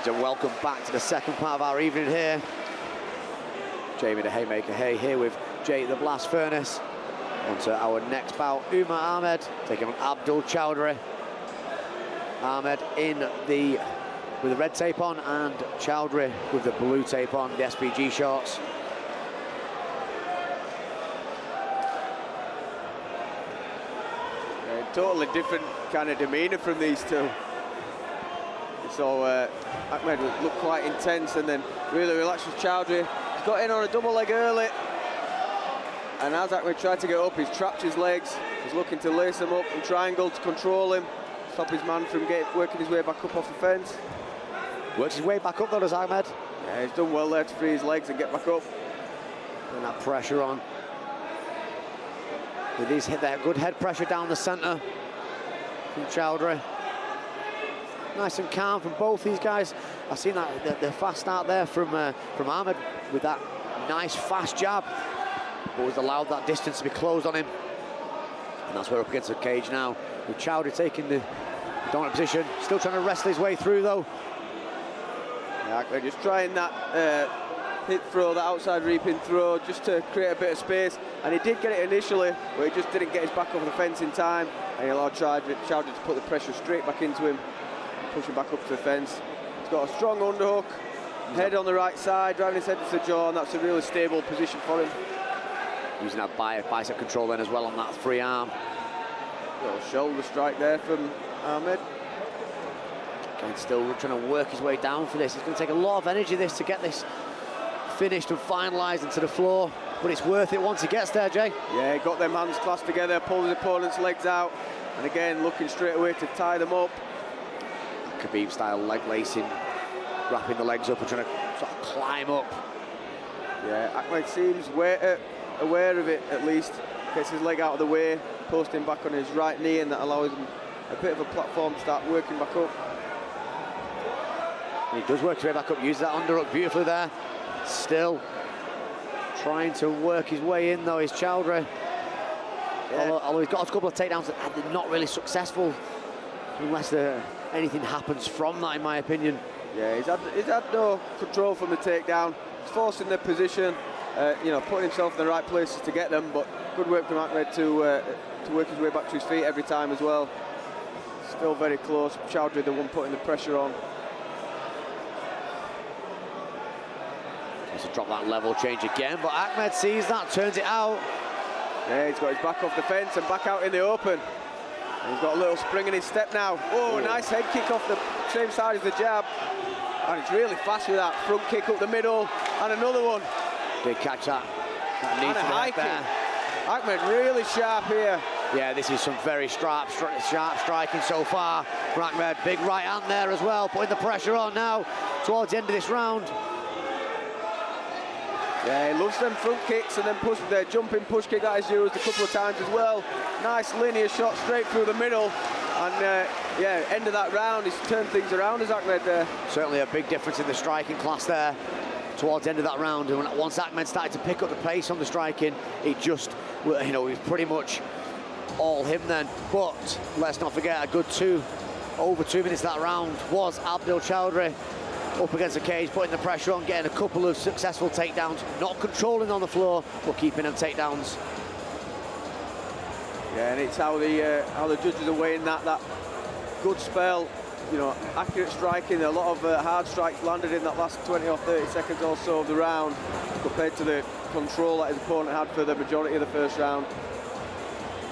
Welcome back to the second part of our evening here. Jamie the Haymaker Hay here with Jay the Blast Furnace. On to our next bout, Umar Ahmed taking on Abdul Chowdhury. Ahmed with the red tape on and Chowdhury with the blue tape on, the SPG shorts. Totally different kind of demeanour from these two. So Ahmed looked quite intense and then really relaxed with Chowdhury. He's got in on a double leg early. And as Ahmed tried to get up, he's trapped his legs. He's looking to lace them up and triangle to control him. Stop his man from working his way back up off the fence. Works his way back up though, does Ahmed? Yeah, he's done well there to free his legs and get back up. And that pressure on. With these that good head pressure down the centre from Chowdhury. Nice and calm from both these guys. I've seen that the fast start there from Ahmed with that nice fast jab, but was allowed that distance to be closed on him. And that's where we're up against the cage now, with Chowdhury taking the dominant position, still trying to wrestle his way through though. Yeah, just trying that hit throw, that outside reaping throw, just to create a bit of space. And he did get it initially, but he just didn't get his back over the fence in time. And he allowed Chowdhury to put the pressure straight back into him, pushing back up to the fence. He's got a strong underhook, head on the right side, driving his head to the jaw, and that's a really stable position for him. Using that bicep control then as well on that free arm. Little shoulder strike there from Ahmed. Again, still trying to work his way down for this. It's going to take a lot of energy this to get this finished and finalised into the floor, but it's worth it once he gets there, Jay. Yeah, he got them hands clasped together, pulled his opponent's legs out, and again looking straight away to tie them up. Khabib style leg lacing, wrapping the legs up and trying to sort of climb up. Yeah, Ahmed seems aware of it at least. Gets his leg out of the way, posting back on his right knee, and that allows him a bit of a platform to start working back up. He does work his way back up, uses that underhook beautifully there. Still trying to work his way in though is Chowdhury. Yeah. Although he's got a couple of takedowns that they're not really successful, unless anything happens from that, in my opinion. Yeah, he's had no control from the takedown. He's forcing the position, you know, putting himself in the right places to get them, but good work from Ahmed to work his way back to his feet every time as well. Still very close. Chowdhury the one putting the pressure on. Tries to drop that level change again, but Ahmed sees that, turns it out. Yeah, he's got his back off the fence and back out in the open. And he's got a little spring in his step now. Oh, nice head kick off the same side as the jab. And it's really fast with that front kick up the middle. And another one. Did catch that. And a high kick. Ahmed really sharp here. Yeah, this is some very sharp striking so far for Ahmed. Big right hand there as well, putting the pressure on now towards the end of this round. Yeah, he loves them front kicks and then the jumping push kick that he's used a couple of times as well. Nice linear shot straight through the middle. And yeah, end of that round, he's turned things around as Ahmed there. Certainly a big difference in the striking class there towards the end of that round. And once Ahmed started to pick up the pace on the striking, it just, you know, it was pretty much all him then. But let's not forget, a good over 2 minutes that round was Abdul Chowdhury up against the cage, putting the pressure on, getting a couple of successful takedowns, not controlling on the floor, but keeping them takedowns. Yeah, and it's how the judges are weighing that good spell, you know, accurate striking. A lot of hard strikes landed in that last 20 or 30 seconds or so of the round, compared to the control that his opponent had for the majority of the first round.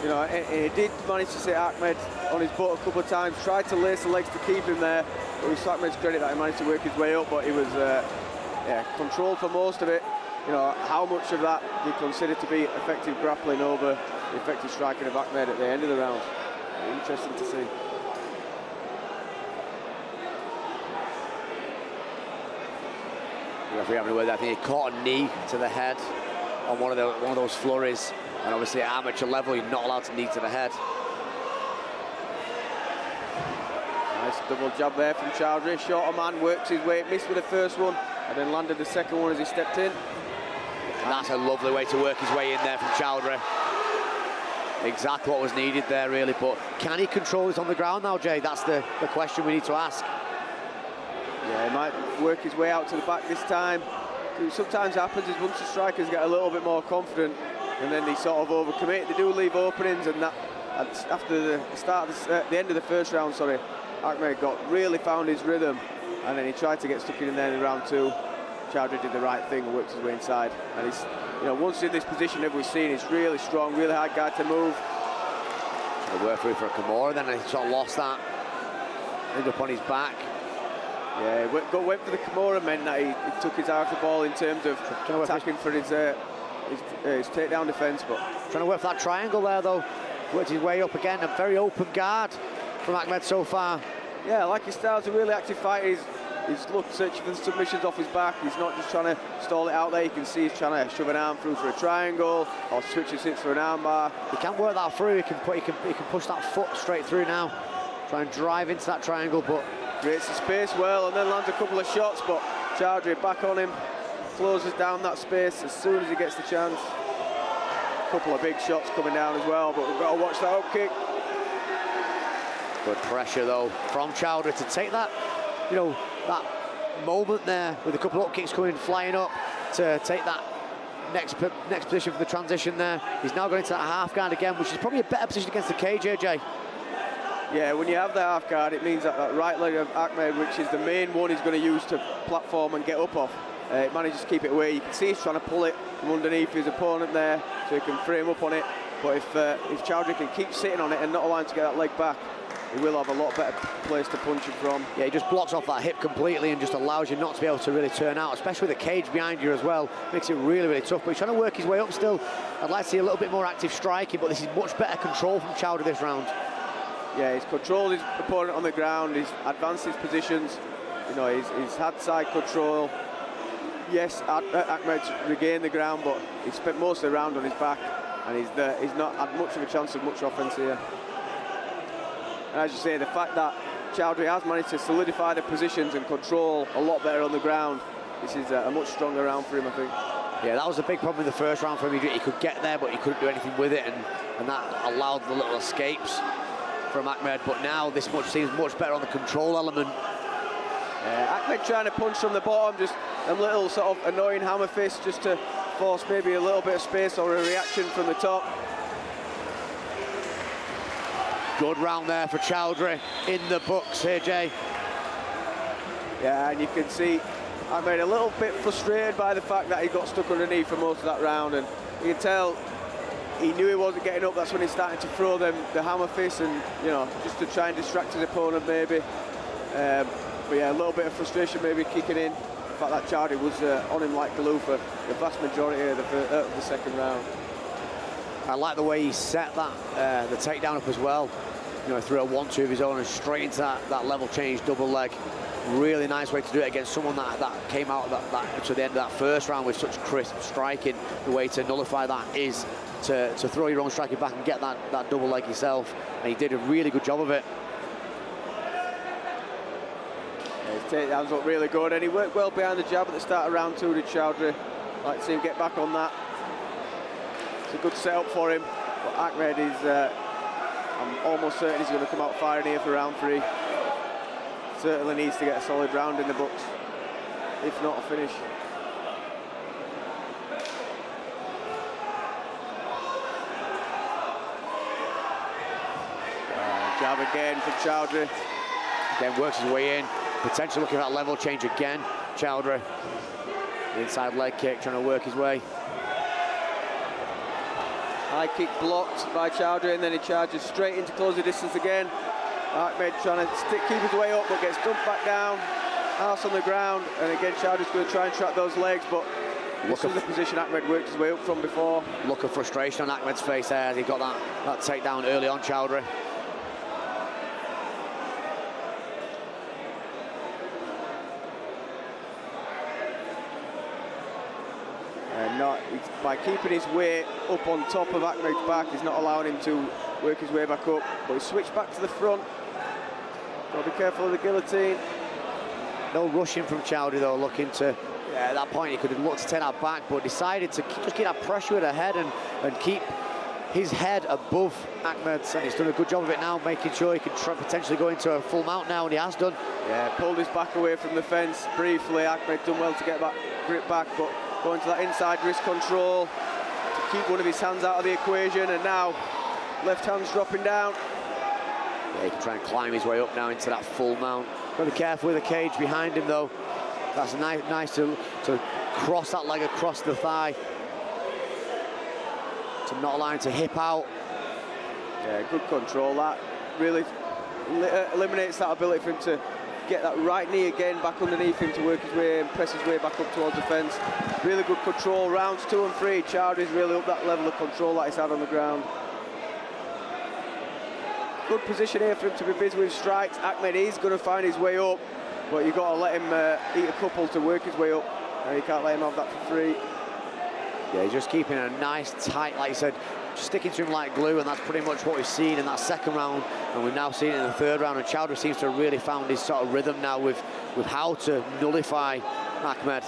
You know, he did manage to sit Ahmed on his butt a couple of times, tried to lace the legs to keep him there. But it was Ahmed's credit that he managed to work his way up, but he was controlled for most of it. You know, how much of that you consider to be effective grappling over the effective striking of Ahmed at the end of the round? Interesting to see. The referee having a word there. I think he caught a knee to the head on one of those flurries, and obviously at amateur level, you're not allowed to knee to the head. Nice Nice double jab there from Chowdhury. Shorter man, works his way, missed with the first one, and then landed the second one as he stepped in. And that's a lovely way to work his way in there from Chowdhury. Exactly what was needed there, really. But can he control it on the ground now, Jay? That's the question we need to ask. Yeah, he might work his way out to the back this time. What sometimes happens is once the strikers get a little bit more confident and then they sort of overcommit, they do leave openings, and that after the end of the first round, Ahmed really found his rhythm, and then he tried to get stuck in there in round two. Chowdhury did the right thing and worked his way inside, and he's, once in this position, as we've seen, he's really strong, really hard guy to move. He worked through for a Kimura, then he sort of lost that, ended up on his back. Yeah, went for the Kimura, meant that he took his eye off the ball in terms of attacking for his takedown defence. But trying to work for that triangle there, though. Worked his way up again. A very open guard from Ahmed so far. Yeah, I like his style. He's a really active fighter. He's searching for the submissions off his back. He's not just trying to stall it out there. You can see he's trying to shove an arm through for a triangle or switch his hips for an arm bar. He can work that through. He can push that foot straight through now. Try and drive into that triangle, but creates the space well and then lands a couple of shots. But Chowdhury back on him, closes down that space as soon as he gets the chance. A couple of big shots coming down as well, but we've got to watch that up kick. Good pressure though from Chowdhury to take that, that moment there with a couple of up kicks coming flying up to take that next position for the transition there. He's now going into that half guard again, which is probably a better position against the cage, AJ. Yeah, when you have that half guard, it means that right leg of Ahmed, which is the main one he's going to use to platform and get up off, it manages to keep it away. You can see he's trying to pull it from underneath his opponent there, so he can frame up on it. But if Chowdhury can keep sitting on it and not allow him to get that leg back, he will have a lot better place to punch it from. Yeah, he just blocks off that hip completely and just allows you not to be able to really turn out, especially with the cage behind you as well. Makes it really, really tough. But he's trying to work his way up still. I'd like to see a little bit more active striking, but this is much better control from Chowdhury this round. Yeah, he's controlled his opponent on the ground. He's advanced his positions. He's had side control. Yes, Ahmed's regained the ground, but he spent most of the round on his back, and he's not had much of a chance of much offense here. And as you say, the fact that Chowdhury has managed to solidify the positions and control a lot better on the ground, this is a much stronger round for him, I think. Yeah, that was a big problem in the first round for him. He could get there, but he couldn't do anything with it, and that allowed the little escapes from Ahmed. But now this seems much better on the control element. Ahmed trying to punch from the bottom, just a little sort of annoying hammer fist just to force maybe a little bit of space or a reaction from the top. Good round there for Chowdhury in the books here, Jay. Yeah, and you can see Ahmed a little bit frustrated by the fact that he got stuck underneath for most of that round, and you can tell he knew he wasn't getting up. That's when he started to throw the hammer fists, and just to try and distract his opponent maybe. But yeah, a little bit of frustration maybe kicking in. The fact that Chowdhury was on him like glue for the vast majority of the second round. I like the way he set that the takedown up as well. Threw a 1-2 of his own and straight into that level change double leg. Really nice way to do it against someone that came out to the end of that first round with such crisp striking. The way to nullify that is to throw your own striking back and get that double leg yourself. And he did a really good job of it. His takedowns look really good, and he worked well behind the jab at the start of round two, did Chowdhury. Like to see him get back on that. It's a good setup for him, but Ahmed is, I'm almost certain he's going to come out firing here for round three. Certainly needs to get a solid round in the books, if not a finish. Jab again from Chowdhury. Again, works his way in. Potentially looking at that level change again. Chowdhury. Inside leg kick, trying to work his way. High kick blocked by Chowdhury, and then he charges straight into close the distance again. Ahmed trying to keep his way up, but gets dumped back down. Arse on the ground, and again Chowdhury's going to try and trap those legs, but this is the position Ahmed worked his way up from before. Look of frustration on Ahmed's face there as he got that takedown early on, Chowdhury. By keeping his weight up on top of Ahmed's back, he's not allowing him to work his way back up. But he switched back to the front. Got Got to be careful of the guillotine. No rushing from Chowdhury though, looking to, yeah, at that point he could have looked to take that back, but decided to just get that pressure with the head and keep his head above Ahmed's, and he's done a good job of it now, making sure he can potentially go into a full mount now, and he has done. Yeah, pulled his back away from the fence briefly. Ahmed done well to get that grip back, but going to that inside wrist control to keep one of his hands out of the equation, and now left hand's dropping down. Yeah, he can try and climb his way up now into that full mount. Got to be careful with the cage behind him though. That's nice to cross that leg across the thigh, to not allow him to hip out. Yeah, good control. That really eliminates that ability for him to get that right knee again back underneath him to work his way and press his way back up towards the fence. Really good control. Rounds 2 and 3. Chowdhury's really up that level of control that he's had on the ground. Good position here for him to be busy with strikes. Ahmed is going to find his way up, but you've got to let him eat a couple to work his way up. You can't let him have that for free. Yeah, he's just keeping a nice tight, like you said, sticking to him like glue, and that's pretty much what we've seen in that second round, and we've now seen it in the third round. And Chowdhury seems to have really found his sort of rhythm now with how to nullify Ahmed.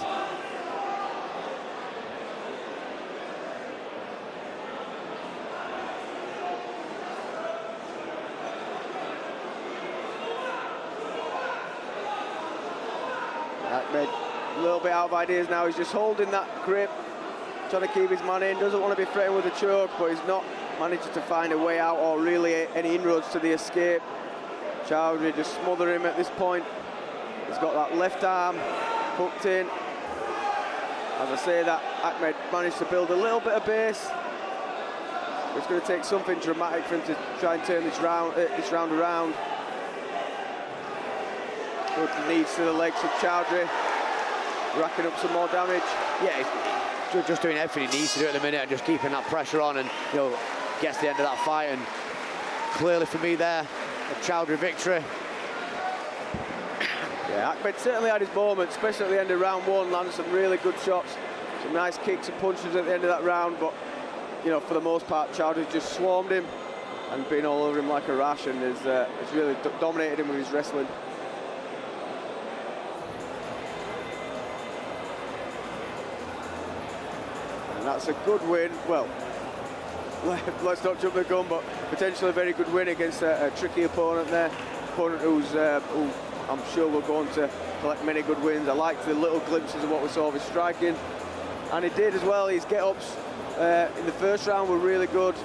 Ahmed a little bit out of ideas now. He's just holding that grip, trying to keep his man in. Doesn't want to be threatened with a choke, but he's not managed to find a way out or really any inroads to the escape. Chowdhury just smother him at this point. He's got that left arm hooked in. As I say, that Ahmed managed to build a little bit of base. It's going to take something dramatic for him to try and turn this round around. Good knees to the legs of Chowdhury, racking up some more damage. Yeah, he's just doing everything he needs to do at the minute and just keeping that pressure on, and gets to the end of that fight. And clearly for me there, a Chowdhury victory. Yeah, Ahmed certainly had his moments, especially at the end of round 1, landed some really good shots, some nice kicks and punches at the end of that round, but for the most part Chowdhury just swarmed him and been all over him like a rash, and has really dominated him with his wrestling. That's a good win. Well, let's not jump the gun, but potentially a very good win against a tricky opponent there. Opponent who I'm sure will go on to collect many good wins. I liked the little glimpses of what we saw of his striking, and he did as well. His get-ups in the first round were really good.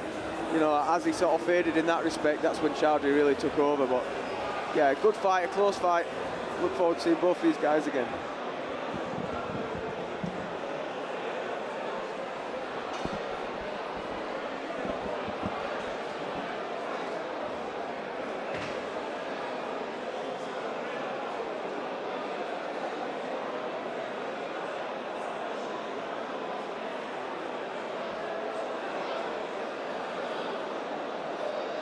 As he sort of faded in that respect, that's when Chowdhury really took over. But yeah, a good fight, a close fight. Look forward to seeing both these guys again.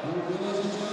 Ladies and gentlemen,